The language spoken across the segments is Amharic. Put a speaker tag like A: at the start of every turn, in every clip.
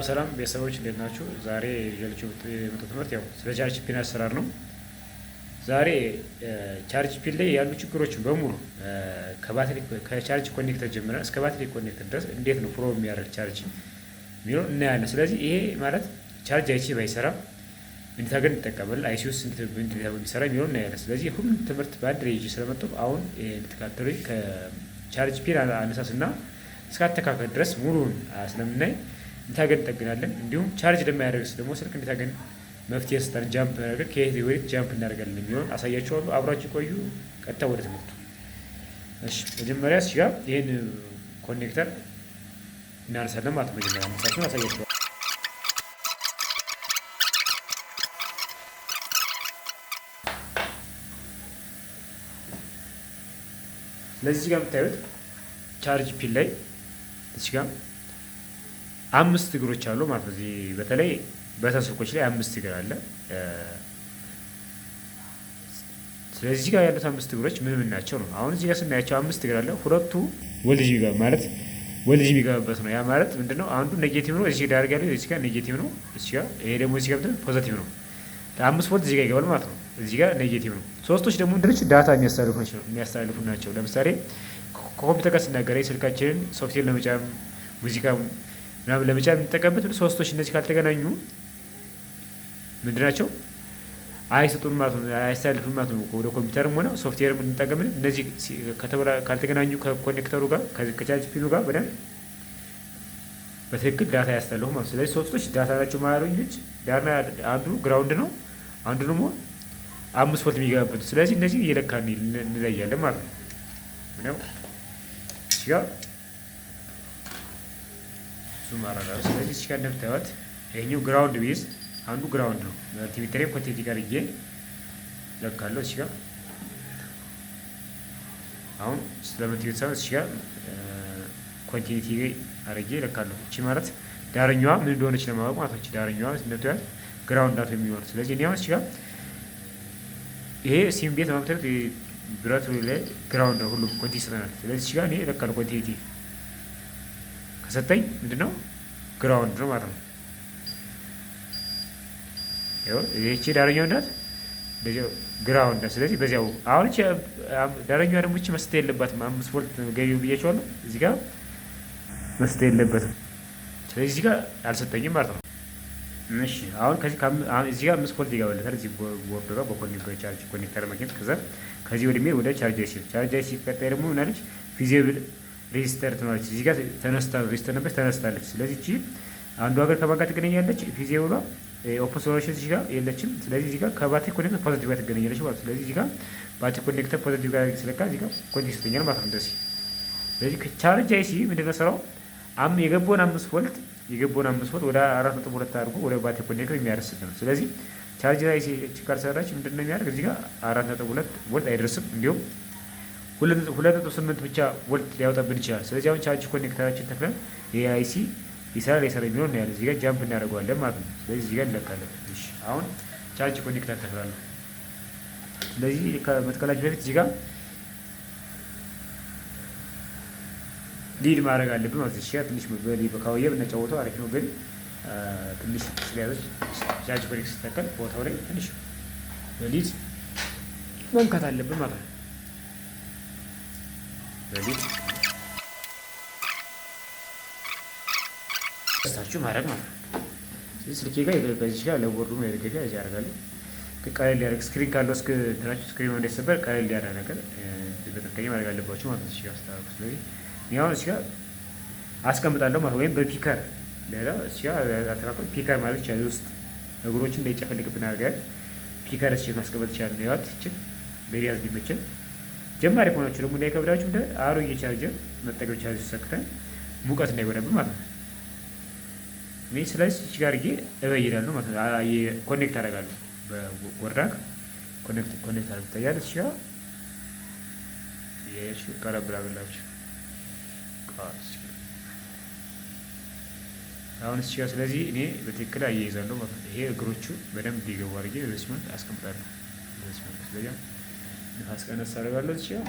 A: ሰላም ቤተሰቦች እንዴት ናችሁ? ዛሬ ይዤላችሁ የመጣሁት ትምህርት ያው ስለ ቻርጅ ፒን አሰራር ነው። ዛሬ ቻርጅ ፒን ላይ ያሉ ችግሮችን በሙሉ ከባትሪ ከቻርጅ ኮኔክተር ጀምረን እስከ ባትሪ ኮኔክተር ድረስ እንዴት ነው ፕሮ የሚያደርግ ቻርጅ የሚለው እናያለን። ስለዚህ ይሄ ማለት ቻርጅ አይሲ ባይሰራም እንዴት አድርገን እንጠቀማለን፣ አይሲ ውስጥ እንዴት የሚሰራ የሚለው እናያለን። ስለዚህ ሁሉም ትምህርት በአንድ ላይ ይዤ ስለመጣሁ አሁን እንድትከታተሉኝ ከቻርጅ ፒን አነሳስና እስከ አተካከል ድረስ ሙሉውን ስለምናይ እንታገን እንጠግናለን። እንዲሁም ቻርጅ ለማያደርግስ ደግሞ ስልክ እንታገን መፍትሄ ስጠን ጃምፕ ነገር ከየት ወዴት ጃምፕ እናደርጋለን የሚሆን አሳያችኋለሁ። አብራችሁ ቆዩ። ቀጥታ ወደ ትምህርቱ። እሺ መጀመሪያ እዚህ ጋር ይሄን ኮኔክተር እናነሳለን ማለት ነው። መጀመሪያ አነሳሱን አሳያችኋለሁ። ስለዚህ ጋር የምታዩት ቻርጅ ፒን ላይ እዚህ ጋር 5 እግሮች አሉ ማለት ነው። እዚህ በተለይ በተስልኮች ላይ 5 እግር አለ። ስለዚህ ጋር ያሉት 5 እግሮች ምን ምን ናቸው ነው? አሁን እዚህ ጋር ስናያቸው 5 እግር አለ። ሁለቱ ወልጅ ጋር ማለት ወልጅ የሚገባበት ነው። ያ ማለት ምንድነው? አንዱ ኔጌቲቭ ነው፣ እዚህ ጋር ያለው እዚህ ጋር ኔጌቲቭ ነው፣ እዚህ ጋር ይሄ ደግሞ እዚህ ጋር ፖዚቲቭ ነው። 5 ቮልት እዚህ ጋር ይገባል ማለት ነው። እዚህ ጋር ኔጌቲቭ ነው። ሶስቶች ደግሞ ምንድነው? ዳታ የሚያስተላልፉ ናቸው። ለምሳሌ ከኮምፒውተር ጋር ስናገናኝ ስልካችንን ሶፍትዌር ለመጫን ሙዚቃ ምናምን ለመጫን የምንጠቀምበት ሶስቶች እነዚህ ካልተገናኙ ምንድናቸው? አይሰጡም ማለት ነው፣ አያስተላልፉም ማለት ነው። ወደ ኮምፒውተርም ሆነ ሶፍትዌር የምንጠቀምን እነዚህ ካልተገናኙ ከኮኔክተሩ ጋር ከቻርጅ ፒኑ ጋር በደንብ በትክክል ዳታ ያስተላልፉ ማለት ነው። ስለዚህ ሶስቶች ዳታ ናቸው ማለት ነው። ዳታ አንዱ ግራውንድ ነው፣ አንዱ ደግሞ 5 ቮልት የሚገባበት። ስለዚህ እነዚህ እየለካን እንለያለን ማለት ነው። እዚህ ጋር ማራራው ስለዚህ እዚህ ጋር እንደምታዩት ይሄኛው ግራውንድ ቢዝ አንዱ ግራውንድ ነው። መልቲሜትር ኮንቲቲ ጋር ይዤ ለካለሁ። እዚህ ጋር አሁን ስለመልቲሜትር ሳይሆን እዚህ ጋር ኮንቲቲ አድርጌ ለካለሁ። እቺ ማለት ዳርኛዋ ምን እንደሆነች ለማወቅ ማለት ነው። ዳርኛዋ እንደምታዩት ግራውንድ ናት የሚሆነው። ስለዚህ እኔ አሁን እዚህ ጋር ይሄ ሲም ቤት ማምተት ብረቱ ላይ ግራውንድ ነው፣ ሁሉም ኮንቲቲ ይሰጠናል። ስለዚህ እዚህ ጋር እኔ ለካለሁ ኮንቲቲ ከሰጠኝ ምንድነው ግራውንድ ነው ማለት ነው። ይህቺ ዳረኛው እንዳት ግራውንድ ነው። ስለዚህ በዚያው አሁን ዳረኛዋ ደግሞ እቺ መስጠት የለባትም። 5 ቮልት ገቢው ብያቸዋለሁ። እዚህ ጋር መስጠት የለበትም። ስለዚህ እዚህ ጋር አልሰጠኝም ማለት ነው። እሺ አሁን እዚህ ጋር 5 ቮልት ይገባለታል። እዚህ ቦርዱ ጋር ቻርጅ ኮኔክተር ማግኘት ከዚህ ወደ ቻርጅ አይሲ ቀጣይ ደግሞ ምን አለች? ፊዚብል ሬጂስተር ትኖራለች። እዚህ ጋር ሬጂስተር ነበር ተነስታለች። ስለዚህ እቺ አንዱ ሀገር ከማን ጋር ትገናኛለች? ፊዚብሏ ኦፖዚሽን እዚህ ጋር የለችም። ስለዚህ እዚህ ጋር ከባትሪ ኮኔክተር ፖዚቲቭ ጋር ትገናኛለች ማለት ነው። ስለዚህ እዚህ ጋር ባትሪ ኮኔክተር ፖዚቲቭ ጋር ስለካ እዚህ ጋር ኮኔክት ይሰጠኛል ማለት ነው እንደዚህ። ስለዚህ ቻርጅ አይሲ ምንድነው ስራው? የገባውን 5 ቮልት ወደ 4.2 አድርጎ ወደ ባትሪ ኮኔክተር የሚያደርስት ነው። ስለዚህ ቻርጅ አይሲ ካልሰራች ምንድነው የሚያደርግ? እዚህ ጋር 4.2 ቮልት አይደርስም። እንዲሁም 2.8 ብቻ ቮልት ሊያወጣብን ይችላል። ስለዚህ አሁን ቻርጅ ኮኔክተራችን ተክለን የአይሲ ይሰራል የሚለው ነው ያለ። እዚህ ጋር ጃምፕ እናደርገዋለን ማለት ነው። ስለዚህ እዚህ ጋር እንለካለን። እሺ አሁን ቻርጅ ኮኔክተር ተክላለሁ። ስለዚህ ከመትከላችሁ በፊት እዚህ ጋር ሊድ ማድረግ አለብን ማለት ነው። እሺ ትንሽ በካውየ ብናጫወተው አሪፍ ነው፣ ግን ትንሽ ስለያዘች ቻርጅ ኮኔክተር ተከል ቦታው ላይ ትንሽ በሊድ መንካት አለብን ማለት ነው። ስታችሁ ማድረግ ማለት ነው። ስለዚህ ስልኬ ጋር በዚህ ጋር ለቦርዱ ነው የደገፈ እዚህ አደርጋለሁ። ቀለል ሊያደርግ ስክሪን ካለው ስክሪን እንዳይሰበር ቀለል ሊያደርግ ነገር በጥንቃቄ ማድረግ አለባችሁ ማለት ነው። እዚህ ጋር አስተካክሉ። ስለዚህ ያው እዚህ ጋር አስቀምጣለሁ ማለት ወይም በፒከር ሌላ እዚህ ጋር አስተካክሉ። ፒከር ማለት ይቻላል ውስጥ እግሮችን እንዳይጨፈልቅብን አድርገን ፒከር እዚህ ማስቀመጥ ይቻላል። ያው ትችል በሪያዝ ቢመቸን ጀማሪ ከሆናችሁ ደግሞ እንዳይከብዳችሁ እንደ አሮጌ ቻርጀር መጠቀም ቻርጅ ሰክተን ሙቀት እንዳይጎዳብን ማለት ነው። እኔ ስለዚህ እዚህ ጋር እበይዳለሁ ማለት ነው። ኮኔክት አደርጋለሁ በወርዳክ ኮኔክት አደርግ ይታያል። እዚህ ጋር ቀረብላብላችሁ አሁን እዚህ ጋር ስለዚህ እኔ በትክክል አያይዛለሁ ማለት ነው። ይሄ እግሮቹ በደንብ እንዲገቡ አድርጌ በስመንት አስቀምጣለሁ። ስለዚህ ንፋስ ቀነስ አደርጋለሁ። እዚህ ጋር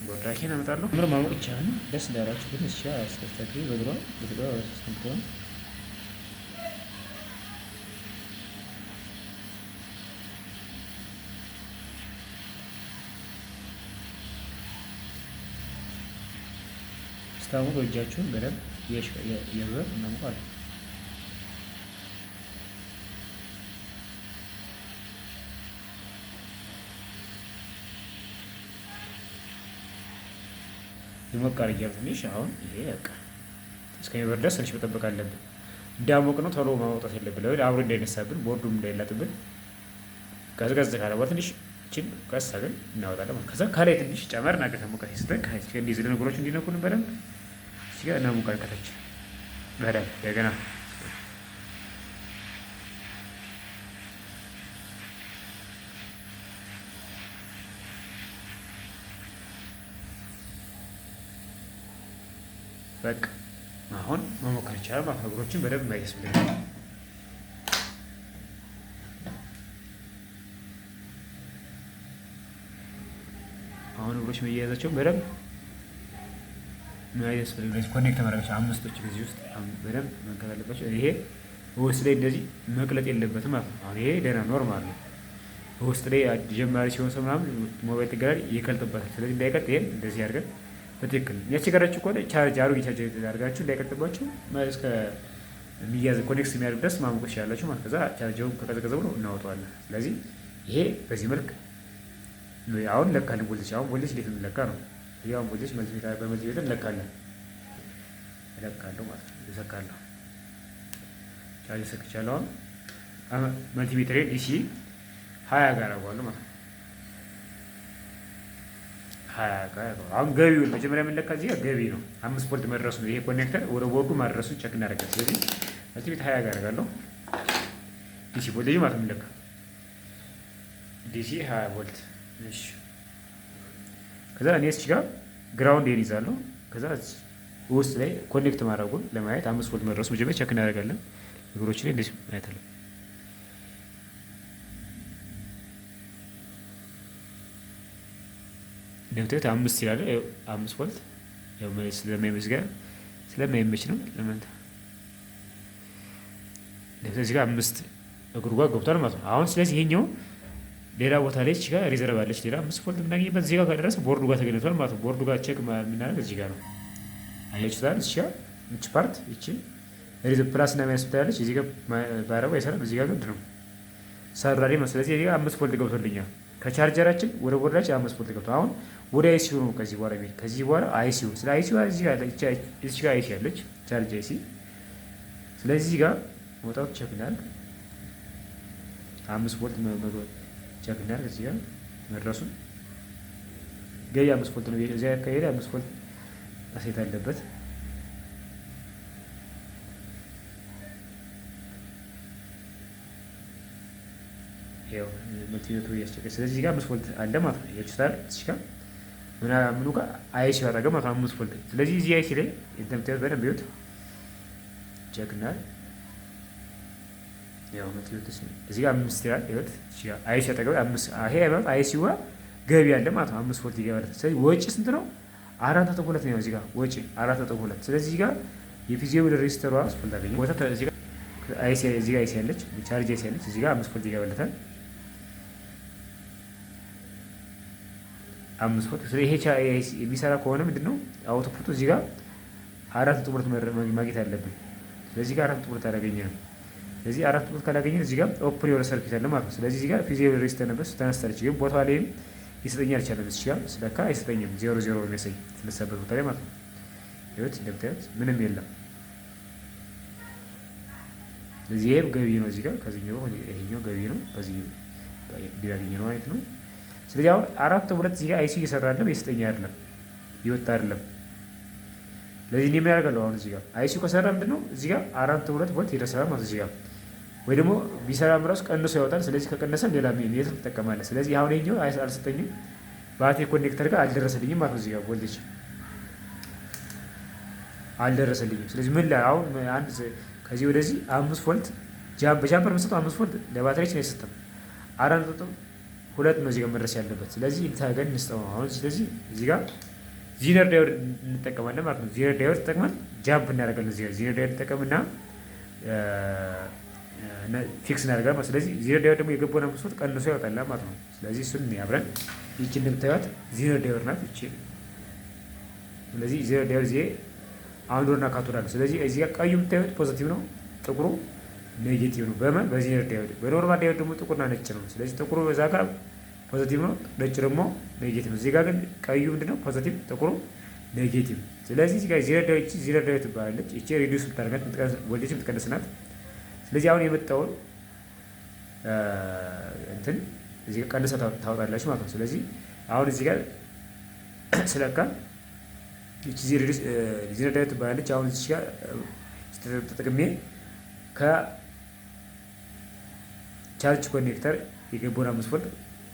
A: ወርዳኬን አመጣለሁ። ምንም ማሞቅ ይቻላል። ደስ እንዳላችሁ ግን እዚህ ጋር አስተካክሉ። በግራ ስታሞቁ እጃችሁን በደንብ የዞር እናሙቃለን። የሞቅ አድርጊያለሁ ትንሽ። አሁን ይሄ በቃ እስከሚበርድ ድረስ ትንሽ መጠበቅ አለብን። እንዳሞቅ ነው ቶሎ ማውጣት የለብን፣ አብሮ እንዳይነሳብን፣ ቦርዱም እንዳይላጥብን። ቀዝቀዝ ካለ በኋላ ትንሽ እችን ቀስ ግን እናወጣለን። ከዛ ከላይ ትንሽ ጨመር እናገር ሙቀት ይስጠን። እንዲህ ነገሮች እንዲነኩን በደንብ እዚህ ጋር እናሙቃለን። ከታች በደንብ እንደገና በቃ አሁን መሞከር ይቻላል ማለት ነው። እግሮችን በደንብ ማየት ያስፈልጋል። አሁን እግሮች መያያዛቸውን በደንብ ማየት ያስፈልጋል። ኮኔክት ማድረጋቸው አምስቶች ጊዜ ውስጥ በደንብ መንከት አለባቸው። ይሄ በውስጥ ላይ እንደዚህ መቅለጥ የለበትም ማለት ነው። አሁን ይሄ ደህና ኖርማል ነው። በውስጥ ላይ ጀማሪ ሲሆን ሰው ምናምን ሞባይል ትገራል ይቀልጥበታል። ስለዚህ እንዳይቀልጥ ይሄን እንደዚህ አድርገን በትክክል ያስቸገራችሁ ከሆነ ቻርጅ አሩ ቻርጅ አድርጋችሁ እንዳይቀጥባችሁ እስከ የሚያዝ ኮኔክስ የሚያደርግ ድረስ ማሞቅ ያላችሁ ማለት ከዛ ቻርጀሩ ከቀዘቀዘ ብሎ እናወጣዋለን። ስለዚህ ይሄ በዚህ መልክ አሁን ለካለን ቮልቴጅ። አሁን ቮልቴጅ እንዴት እንለካ ነው? ይሄ አሁን ቮልቴጅ በመልቲሜትር እንለካለን። እለካለሁ ማለት ነው። እሰካለሁ። ቻርጅ ሰክቻለሁ። አሁን መልቲሜትር ዲሲ 20 ጋር አደርገዋለሁ ማለት ነው። 20 ጋር አሁን ገቢውን መጀመሪያ የምንለካ እዚህ ጋር ገቢ ነው። 5 ቮልት መድረሱ ነው። ይሄ ኮኔክተር ወደ ቦርዱ ማድረሱን ቸክ እናደርጋለን። ስለዚህ መልቲሜትር 20 ጋር አደርጋለሁ። ዲሲ ቮልቴጅ ማለት የምንለካ ዲሲ 20 ቮልት። እሺ ከዛ እኔ እዚህ ጋር ግራውንድ ይይዛለሁ። ከዛ ውስጥ ላይ ኮኔክት ማድረጉን ለማየት 5 ቮልት መድረሱ መጀመሪያ ቸክ እናደርጋለን። እግሮች ላይ እንደዚህ ማየት አለ። እንደምታዩት 5 ይላል። 5 ቮልት ያው ስለማይመች ነው ለማለት እዚህ ጋር 5 እግሩ ጋር ገብቷል ማለት ነው። አሁን ስለዚህ ይሄኛው ሌላ ቦታ ላይ እዚህ ጋር ሪዘርቭ አለች። ሌላ 5 ቮልት የምናገኝበት እዚህ ጋር ከደረሰ ቦርዱ ጋር ተገኝቷል ማለት ነው። ቦርዱ ጋር ቼክ የምናደርግ እዚህ ጋር ነው። አያችሁታል? እዚህ ጋር እቺ ፓርት እቺ ሪዘርቭ ፕላስ እና ማይነስ ብታያለች። እዚህ ጋር ባረባ አይሰራም። እዚህ ጋር ግድ ነው ሰራሪ ነው። ስለዚህ እዚህ ጋር 5 ቮልት ገብቶልኛል። ከቻርጀራችን ወደ ቦርዳችን 5 ቮልት ገብቷል። አሁን ወደ አይሲዩ ነው ከዚህ በኋላ ቤት ከዚህ በኋላ አይሲዩ ስለ አይሲዩ እዚህ ጋር አይሲ ያለች ቻርጅ አይሲ። ስለዚህ እዚህ ጋር ወጣው ቼክ እናድርግ። 5 ቮልት ቼክ እናድርግ። እዚህ ጋር መድረሱን ገቢ 5 ቮልት ነው። እዚህ አካባቢ 5 ቮልት ማሳየት አለበት። ያው መልቲሜትሩ እያስቸገረ ስለዚህ እዚህ ጋር 5 ቮልት አለ ማለት ነው። ያችሁታል እዚህ ጋር ምኑ ጋር አይሲ ያደረገ ማለት 5 ቮልት። ስለዚህ እዚህ አይሲ ላይ እንደምታዩት በደንብ ይዩት ቼክ እናድርግ። ያው መልቲሜትሩ እዚህ ጋር 5 ይላል። ይሁት እዚህ ጋር አይሲ ያደረገ 5 ይሄ ማለት አይሲው ጋር ገቢ አለ ማለት ነው። 5 ቮልት ይገባል። ስለዚህ ወጪ ስንት ነው? 4.2 ነው። እዚህ ጋር ወጪ 4.2። ስለዚህ እዚህ ጋር የፊዚዮብል ሬዚስተሯ አስፈልጋለች ቦታ እዚህ ጋር አይሲ እዚህ ጋር አይሲ ያለች ቻርጅ አይሲ ያለች እዚህ ጋር 5 ቮልት ይገባለታል። 5 ቮልት። ስለዚህ ይሄ የሚሰራ ከሆነ ምንድነው አውትፑቱ እዚህ ጋር 4.2 ማግኘት አለብን። ስለዚህ ጋር 4.2 አላገኘንም። ስለዚህ 4.2 ካላገኘን እዚህ ጋር ኦፕን የሆነ ሰርኪት አለ ማለት ነው። ስለዚህ እዚህ ጋር ፊዚዮብል ሬዚስተር ነበር ተነስታለች፣ ግን ቦታው ላይም ይሰጠኛል አልቻለም። እዚህ ጋር ስለካ አይሰጠኝም። 0 0 የሚያሳይ ተነሳበት ቦታ ላይ ማለት ነው። ይኸውት እንደምታዩት ምንም የለም። ስለዚህ ይሄም ገቢ ነው። እዚህ ጋር ከዚህኛው ይሄኛው ገቢ ነው። ከዚህ ቢያገኝ ነው ማለት ነው። ስለዚህ አሁን 4.2 እዚህ ጋር አይሲ እየሰራ አይደለም፣ እየሰጠኝ አይደለም፣ ይወጣ አይደለም። ስለዚህ እኔ ምን ያደርጋለሁ? አሁን እዚህ ጋር አይሲው ከሰራ ምንድነው እዚህ ጋር 4.2 ቮልት ይደርሳል ማለት እዚህ ጋር ወይ ደግሞ ቢሰራም ራሱ ቀንሶ ያወጣል። ስለዚህ ከቀነሰም ሌላ ሜትር ትጠቀማለህ። ስለዚህ አሁን ይሄኛው አልሰጠኝም፣ ባትሪ ኮኔክተር ጋር አልደረሰልኝም ማለት እዚህ ጋር ቮልቴጅ አልደረሰልኝም። ስለዚህ ምን ላይ አሁን አንድ ከዚህ ወደዚህ 5 ቮልት በጃምፐር መስጠው 5 ቮልት ለባትሪያችን አይሰጥም። 4.2 ነው እዚህ ጋር መድረስ ያለበት። ስለዚህ ታገን እንስጠው አሁን። ስለዚህ እዚህ ጋር ዚነር ዳዮድ እንጠቀማለን ማለት ነው። ዚነር ዳዮድ ተጠቅመን ጃምፕ እናደርጋለን። እዚህ ጋር ዚነር ዳዮድ ተጠቀምና ፊክስ እናደርጋለን ማለት። ስለዚህ ዚነር ዳዮድ ደግሞ የገባውን 5 ቮልት ቀንሶ ያወጣል ማለት ነው። ስለዚህ እሱን አብረን ይቺ እንደምታዩት ዚነር ዳዮድ ናት ይቺ። ስለዚህ ዚነር ዳዮድ እዚህ አኖድና ካቶድ አለ። ስለዚህ እዚህ ጋር ቀዩ የምታዩት ፖዚቲቭ ነው፣ ጥቁሩ ኔጌቲቭ ነው። በምን በዚህኛው ዳዮድ። በኖርማል ዳዮድ ደግሞ ጥቁርና ነጭ ነው። ስለዚህ ጥቁሩ በዛ ጋር ፖዚቲቭ ነው፣ ነጭ ደግሞ ኔጌቲቭ ነው። እዚህ ጋር ግን ቀዩ ምንድነው ፖዚቲቭ፣ ጥቁሩ ኔጌቲቭ። ስለዚህ እዚህ ጋር ዜሮ ዳዮድ ትባላለች። እቺ ሪዲዩስ ብታደርጋት ቮልቴጅ የምትቀንስናት። ስለዚህ አሁን የመጣውን እንትን እዚህ ጋር ቀንሰ ታወጣላችሁ ማለት ነው። ስለዚህ አሁን እዚህ ጋር ስለካ እቺ ዜሮ ዳዮድ ትባላለች። አሁን እዚህ ጋር ተጠቅሜ ከቻርጅ ኮኔክተር የገባውን 5 ቮልት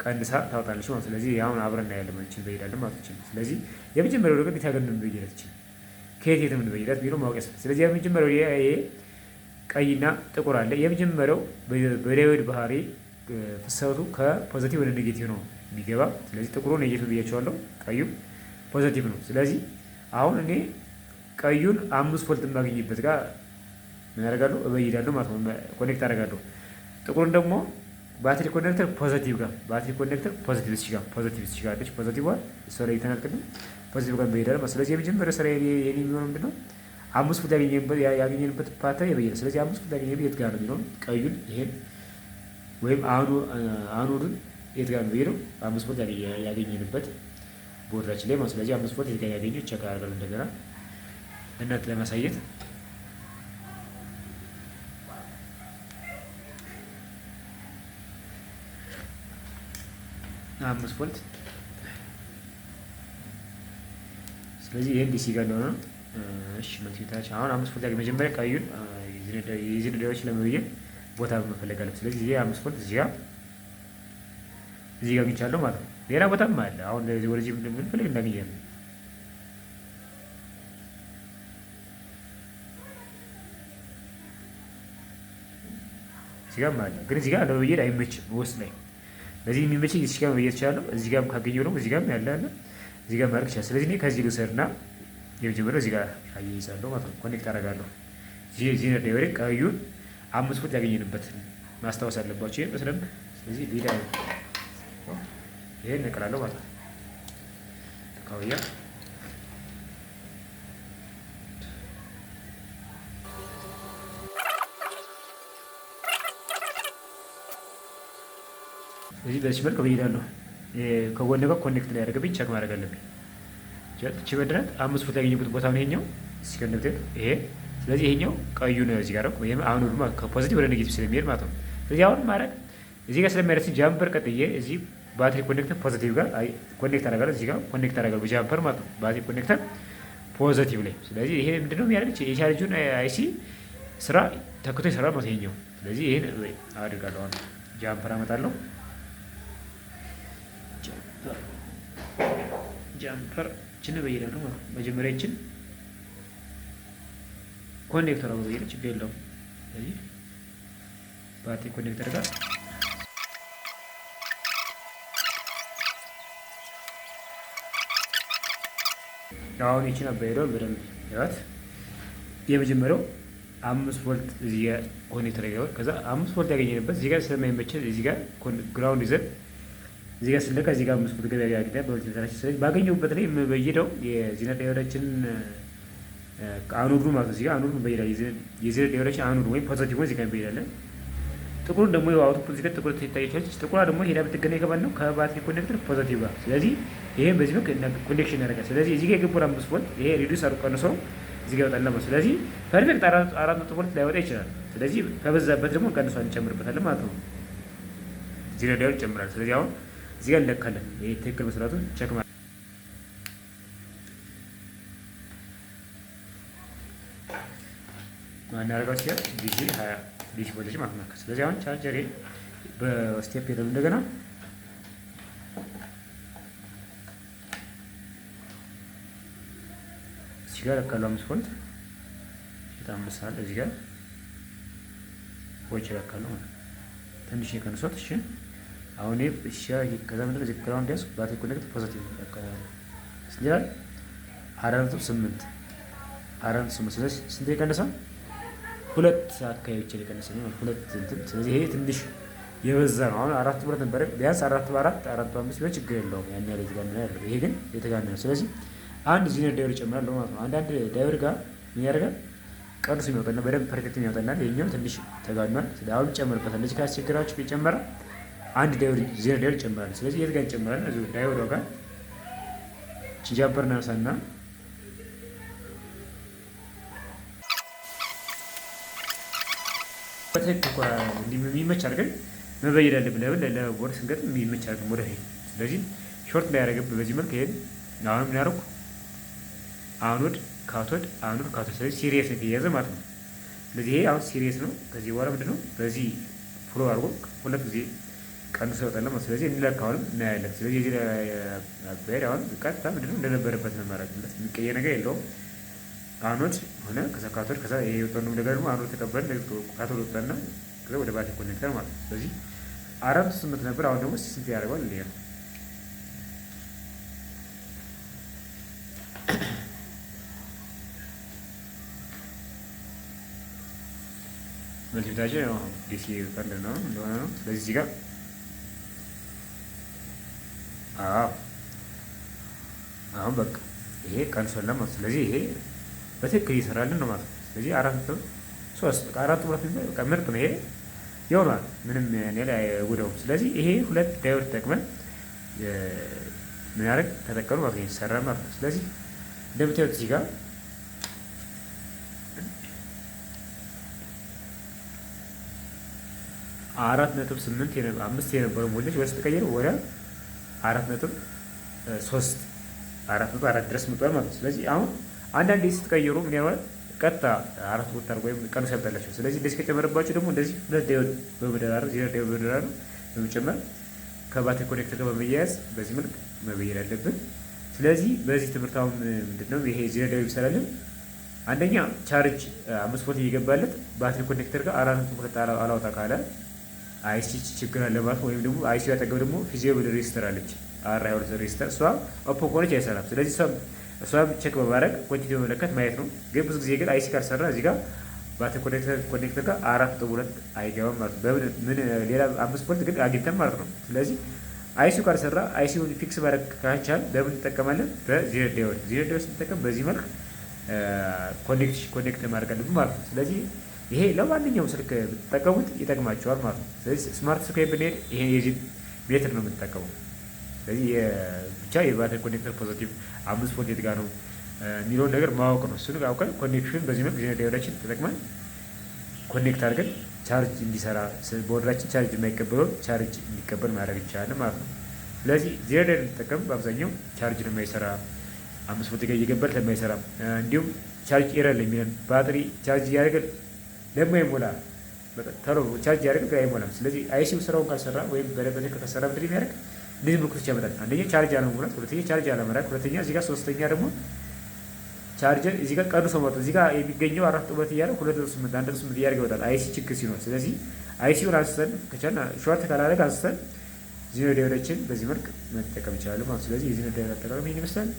A: ቀንሳ ታወጣለች ማለት። ስለዚህ አሁን አብረን እናያለን ማለት ነው በይዳለን ማለት ነው። ስለዚህ የመጀመሪያው ደግሞ የታገን ነው በይዳት ይችላል ከየት ነው በይዳት ቢሮ ማወቅ ያስፈልጋል። ስለዚህ የመጀመሪያው ይሄ ቀይና ጥቁር አለ። የመጀመሪያው በዳዮድ ባህሪ ፍሰቱ ከፖዚቲቭ ወደ ኔጌቲቭ ነው የሚገባ። ስለዚህ ጥቁሩ ኔጌቲቭ ብያቸዋለሁ፣ ቀዩ ፖዚቲቭ ነው። ስለዚህ አሁን እኔ ቀዩን 5 ቮልት የማገኝበት ጋር ምን ያደርጋለሁ እበይዳለሁ ማለት ነው፣ ኮኔክት አደርጋለሁ። ጥቁሩን ደግሞ ባትሪ ኮኔክተር ፖዚቲቭ ጋር ባትሪ ኮኔክተር ፖዚቲቭ እዚህ ጋር አለች። ፖዚቲቭ ጋር እሷ ላይ ተናግረን ፖዚቲቭ ጋር በይዳል ማለት። ስለዚህ የመጀመሪያው ስራ የኔ የሚሆነው ምንድነው 5 ቮልት ያገኘንበት ፓተር የበየነ። ስለዚህ 5 ቮልት ያገኘንበት የት ጋር ነው የሚሆነው? ቀዩን ይሄን ወይም አኖዱን የት ጋር ነው የሚሄደው? 5 ቮልት ያገኘንበት ቦርዳችን ላይ ማለት። ስለዚህ 5 ቮልት የት ጋር ያገኘው ቼክ አደርጋለሁ እንደገና እናንተ ለማሳየት 5 ቮልት። ስለዚህ ይሄን ዲሲ ጋር ነው። እሺ መልቲታች አሁን 5 ቮልት ያገኝ መጀመሪያ ቀዩን የዚህ ዳዮች ለመበየን ቦታ በመፈለግ አለ። ስለዚህ ይሄ 5 ቮልት እዚህ ጋር አግኝቻለሁ ማለት ነው። ሌላ ቦታም አለ። አሁን ወደዚህ ብንፈልግ እናገኛለን። እዚህ ጋር ማለት ግን እዚህ ጋር ለመበየድ አይመችም ውስጥ ላይ። ለዚህ የሚመችኝ እዚህ ጋር መበየድ ይችላል። እዚህ ጋር ካገኘው ደግሞ እዚህ ጋር ያለ እዚህ ጋር ማድረግ ይችላል። ስለዚህ እኔ ከዚህ ልውሰድና የመጀመሪያው እዚህ ጋር አያይዛለሁ ማለት ነው። ኮኔክት አደርጋለሁ። እዚህ ዳዮድ ቀዩን 5 ቮልት ያገኘንበት ማስታወስ አለባቸው ይሄን በስለም። ስለዚህ ሌላ ይሄን እነቅላለሁ ማለት ነው። ካውያ እዚህ በዚህ መልኩ በይዳለሁ። ከጎን ጋር ኮኔክት ላይ ያደርግብኝ ቼክ ማድረግ አለብኝ። እቺ በድረት 5 ቮልት ያገኘበት ቦታ ነው ይሄኛው ሲከነክት ይሄ። ስለዚህ ይሄኛው ቀዩ ነው እዚህ ጋር ወይም አሁን ሁሉ ከፖዚቲቭ ወደ ኔጌቲቭ ስለሚሄድ ማለት ነው። ስለዚህ አሁን ማድረግ እዚህ ጋር ስለሚያደርስ ጃምፐር ቀጥዬ እዚህ ባትሪ ኮኔክተር ፖዚቲቭ ጋር ኮኔክት አደርጋለሁ። እዚህ ጋር ኮኔክት አደርጋለሁ በጃምፐር ማለት ነው፣ ባትሪ ኮኔክተር ፖዚቲቭ ላይ። ስለዚህ ይሄ ምንድነው የሚያደርግ የቻርጁን አይሲ ስራ ተክቶ ይሰራል ማለት ይሄኛው። ስለዚህ ይሄን አድርጋለሁ። አሁን ጃምፐር አመጣለሁ። ጃምፐር እችን በይዳለሁ ማለት ነው። መጀመሪያ እችን ኮኔክተር አብሮ በይዳ ችግር የለውም። ስለዚህ ባትሪ ኮኔክተር ጋር አሁን ይችን አበይደው በደንብ ያት የመጀመሪያው 5 ቮልት እዚህ ጋር ኮኔክተር ጋር ከዛ 5 ቮልት ያገኘንበት እዚህ ጋር ስለማይመቸን እዚህ ጋር ግራውንድ ይዘን እዚህ ጋር ስለካ እዚህ ጋር 5 ቮልት ገበያ ያገኛል በሁለት ተራች። ስለዚህ ባገኘሁበት ላይ የምበይደው የዚህና ዳዮዳችን አኖዱ ማለት እዚህ ጋር አኖዱ በይዳ የዚህ ዳዮዳችን አኖዱ ወይም ፖዚቲቭ እዚህ ጋር በይዳለን። ጥቁሩ ደግሞ አውትፑት እዚህ ጋር ጥቁር ትታያለች። ጥቁሯ ደግሞ ሄዳ ብትገናኝ ከባድ ነው ከባትሪ ኮኔክተር ፖዚቲቭ ጋር። ስለዚህ ይሄን በዚህ ወቅት ኮኔክሽን ያደርጋል። ስለዚህ እዚህ ጋር የገባው 5 ቮልት ይሄ ሪዱስ አድርጎ ቀንሶ እዚህ ጋር ይወጣል ማለት። ስለዚህ ፐርፌክት 4 ቮልት ላይወጣ ይችላል። ስለዚህ ከበዛበት ደግሞ ቀንሷን እንጨምርበታለን ማለት ነው። እዚህ ላይ ዳዮድ ይጨምራል። ስለዚህ አሁን እዚህ ጋር እንለካለን። ይሄ ትክክል መስራቱን ቼክ ማለት ማናረጋው ሲያ ዲሲ 20 ዲሲ ቮልቴጅ ማለት ነው። ስለዚህ አሁን ቻርጀሬ በስቴፕ ሄደን እንደገና እዚህ ጋር ለካለው 5 ቮልት በጣም መሳል እዚህ ጋር ወጭ ለካለው ትንሽ የቀንሶት እሺ። አሁን እሺ ከዛ ምንድነው እዚህ ግራውንድ ያስ ባትሪ ኮኔክት ፖዚቲቭ ለካለው ስለዚህ 4.8 ስለዚህ ስንት የቀነሰው 2 አካባቢ ብቻ የቀነሰው ነው 2 እንትን። ስለዚህ ይሄ ትንሽ የበዛ ነው። አሁን 4 ብረት ነበር ቢያንስ 4 4.5 ቢሆን ችግር የለውም ያን ያለ የተጋነነ ያለው። ይሄ ግን የተጋነነ ነው። ስለዚህ አንድ ዚነር ዳዮድ ጨምራለሁ ማለት ነው። አንዳንድ ዳዮድ ጋር ምን ያደርጋል? ቀንሶ የሚያወጣና በደንብ ፐርፌክት የሚያወጣና ይሄኛው ትንሽ ተጋኗል። ስለዚህ አሁን ጨምርበታል። እንደዚህ ካስቸገራችሁ የጨመረ አንድ ዳዮድ ዜሮ ዳዮድ ይጨምራል። ስለዚህ የት ጋር እንጨምራለን? እዚሁ ዳዮድ ጋር ጃምፐር እናነሳና በትክክል የሚመች አድርገን መበየድ አለብን። ለምን ለቦርድ ስንገጥም የሚመች አድርገን ወደ ስለዚህ ሾርት ላይ ያደረገብን በዚህ መልክ ይሄን አሁን ምን ያደረኩ አኖድ ካቶድ አኖድ ካቶድ። ስለዚህ ሲሪየስ ነው የተያዘ ማለት ነው። ስለዚህ ይሄ አሁን ሲሪየስ ነው። ከዚህ በኋላ ምንድነው በዚህ ፍሎ አድርጎ ሁለት ጊዜ ቀንሶ ይወጣል ማለት። ስለዚህ እንለካውንም እናያለን። ስለዚህ የዚህ አባይድ አሁን ቀጥታ ምንድነው እንደነበረበት ነው ማድረግለት። የሚቀየር ነገር የለውም። አኖድ ሆነ ከዛ ካቶድ ከዛ ይሄ የወጣው ነው ነገር ደግሞ አኖድ ተቀበልን ካቶድ ወጣና ከዛ ወደ ባትሪ ኮኔክተር ማለት ነው። ስለዚህ 4.8 ነበር። አሁን ደግሞ ስንት ያደርገዋል? ይሄ ነው መልቲፕሊኬሽን ነው ዲሲ ፈንድ ነው እንደሆነ ነው። ስለዚህ እዚህ ጋር አሁን በቃ ይሄ ቀንሶላ ማለት ስለዚህ ይሄ በትክክል ይሰራልን ነው ማለት ነው። ስለዚህ 4.3 4.2 በቃ ምርጥ ነው። ይሄ ይሆናል ምንም እኔ ላይ አይጎዳውም። ስለዚህ ይሄ ሁለት ዳዮድ ተጠቅመን ምን ያደርግ ተጠቀሙ ማለት ነው ይሰራ ማለት ነው። ስለዚህ እንደምታዩት እዚህ ጋር 4.8 5 የነበረው ቮልቴጅ ወደ ተቀየረ ወደ 4.3 4.4 ድረስ መጥቷል ማለት ነው። ስለዚህ አሁን አንዳንዴ ስትቀይሩ ምን ያህል ቀጥታ 4 ወጣር ወይም ቀንሶ ያብጣላችሁ። ስለዚህ እንደዚህ ከጨመረባችሁ ደግሞ እንደዚህ ሁለት ዳዮድ በመደራረብ ዜሮ ዳዮድ በመደራረብ በመጨመር ከባትሪ ኮኔክተር ጋር በመያያዝ በዚህ መልክ መበየድ አለብን። ስለዚህ በዚህ ትምህርት አሁን ምንድነው ይሄ ዜሮ ዳዮድ ይሰራልን። አንደኛ ቻርጅ 5 ቮልት እየገባለት ባትሪ ኮኔክተር ጋር 4.2 አላወጣ ካለ አይሲ ችግር አለ ማለት ወይም ደግሞ አይሲ ያጠገብ ደግሞ ፊዚብል ሬዚስተር አለች አራይወር ሬዚስተር እሷ ኦፖ ኮኔክት አይሰራም። ስለዚህ እሷ ቼክ በማድረግ ኳንቲቲ በመለከት ማየት ነው። ግን ብዙ ጊዜ ግን አይሲ ካልሰራ እዚህ ጋር ባትሪ ኮኔክተር ጋር 4.2 አይገባም ማለት ነው። ምን ሌላ 5 ቮልት ግን አግኝተን ማለት ነው። ስለዚህ አይሲው ካልሰራ አይሲውን ፊክስ ማድረግ ካቻል ለምን እንጠቀማለን? በዜሮ ዳዮድ ስንጠቀም በዚህ መልክ ኮኔክት ማድረግ አለብን ማለት ነው። ስለዚህ ይሄ ለማንኛውም ስልክ ብትጠቀሙት ይጠቅማቸዋል ማለት ነው። ስለዚህ ስማርት ስልክ ብንሄድ ይሄ የዚህ ሜትር ነው የምንጠቀመው። ስለዚህ ብቻ የባትሪ ኮኔክተር ፖዚቲቭ 5 ቮልት ጋር ነው የሚለውን ነገር ማወቅ ነው። እሱን አውቀን ኮኔክሽን በዚህ መልክ ዜሮ ዳዮዳችን ተጠቅመን ኮኔክት አድርገን ቻርጅ እንዲሰራ ቦርዳችን ቻርጅ የማይቀበለውን ቻርጅ እንዲቀበል ማድረግ ይቻላል ማለት ነው። ስለዚህ ዜሮ ዳዮድ እንጠቀም በአብዛኛው ቻርጅ ነው የማይሰራ 5 ቮልት ጋር እየገባል ለማይሰራ እንዲሁም ቻርጅ ኤረር የሚለን ባትሪ ቻርጅ እያደረገ ደግሞ ይሞላ ተሎ ቻርጅ ያደርግ አይሞላም። ስለዚህ አይሲው ስራውን ካልሰራ ወይም በደንብ ከተሰራ ምንድን የሚያደርግ እንደዚህ ምልክቶች ያመጣል። አንደኛ ቻርጅ አለመሙላት፣ ሁለተኛ ቻርጅ አለመራቅ፣ ሁለተኛ እዚህ ጋር ሶስተኛ ደግሞ ቻርጀር እዚህ ጋር ቀንሶ መውጣት። እዚህ ጋር የሚገኘው 4.2 እያለ 2.8 1.8 እያደረገ ይወጣል። አይሲ ችግር ሲኖር ስለዚህ አይሲውን አንስተን ከቻልና ሾርት ካላደረግ አንስተን ዜሮ ዳዮዳችን በዚህ መልክ መጠቀም ይችላሉ ማለት። ስለዚህ የዜሮ ዳዮድ አጠቃቀም ይሄን ይመስላል።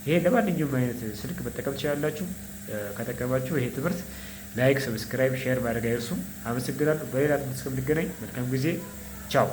A: ይሄ ለማንኛውም አይነት ስልክ መጠቀም ትችላላችሁ። ከጠቀማችሁ ይሄ ትምህርት ላይክ፣ ሰብስክራይብ፣ ሼር ማድረግ አይርሱም። አመሰግናለሁ። በሌላ ትምህርት እስከምንገናኝ መልካም ጊዜ። ቻው።